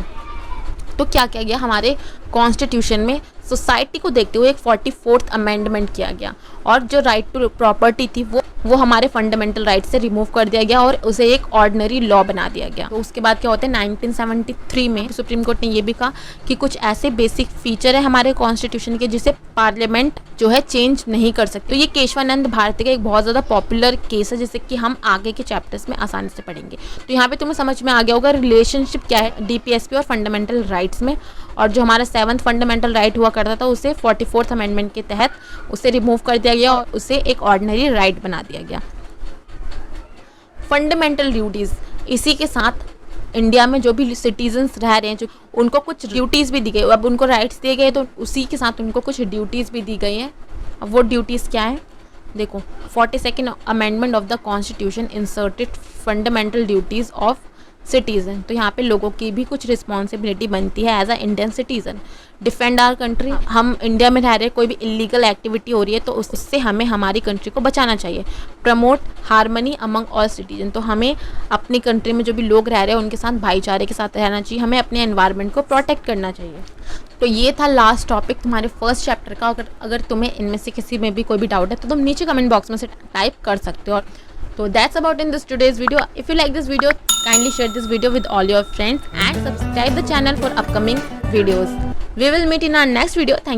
तो क्या किया गया, हमारे कॉन्स्टिट्यूशन में सोसाइटी को देखते हुए एक 44th अमेंडमेंट किया गया, और जो राइट टू प्रॉपर्टी थी वो हमारे फंडामेंटल राइट से रिमूव कर दिया गया और उसे एक ऑर्डिनरी लॉ बना दिया गया। तो उसके बाद क्या होता है, 1973 में सुप्रीम कोर्ट ने ये भी कहा कि कुछ ऐसे बेसिक फीचर है हमारे कॉन्स्टिट्यूशन के जिसे पार्लियामेंट जो है चेंज नहीं कर सकते। तो ये केशवानंद भारती का एक बहुत ज़्यादा पॉपुलर केस है, जिसे कि हम आगे के चैप्टर्स में आसानी से पढ़ेंगे। तो यहाँ पे तुम्हें समझ में आ गया होगा रिलेशनशिप क्या है डीपीएसपी और फंडामेंटल राइट्स में, और जो हमारा 7th फंडामेंटल राइट हुआ करता था उसे 44th अमेंडमेंट के तहत उसे रिमूव कर दिया गया और उसे एक ऑर्डिनरी राइट बना दिया गया। फंडामेंटल ड्यूटीज़, इसी के साथ इंडिया में जो भी सिटीजन्स रह रहे हैं जो उनको कुछ ड्यूटीज़ भी दी गई, अब उनको राइट्स दिए गए तो उसी के साथ उनको कुछ ड्यूटीज़ भी दी गई हैं। अब वो ड्यूटीज़ क्या है, देखो 42nd amendment of the constitution inserted fundamental duties of citizen. तो यहाँ पे लोगों की भी कुछ रिस्पॉन्सिबिलिटी बनती है as a Indian citizen. Defend our country, हम इंडिया में रह रहे हैं, कोई भी इलीगल एक्टिविटी हो रही है तो उससे हमें हमारी कंट्री को बचाना चाहिए। Promote harmony among all citizen, तो हमें अपनी कंट्री में जो भी लोग रह रहे हैं उनके साथ भाईचारे के साथ रहना चाहिए, हमें अपने एनवायरनमेंट को प्रोटेक्ट करना चाहिए। तो ये था लास्ट टॉपिक तुम्हारे फर्स्ट चैप्टर का। अगर तुम्हें इनमें से किसी में भी कोई भी डाउट है तो तुम नीचे कमेंट बॉक्स में से टाइप कर सकते हो। So that's about in this today's video. If you like this video, kindly share this video with all your friends and subscribe the channel for upcoming videos. We will meet in our next video. Thank you.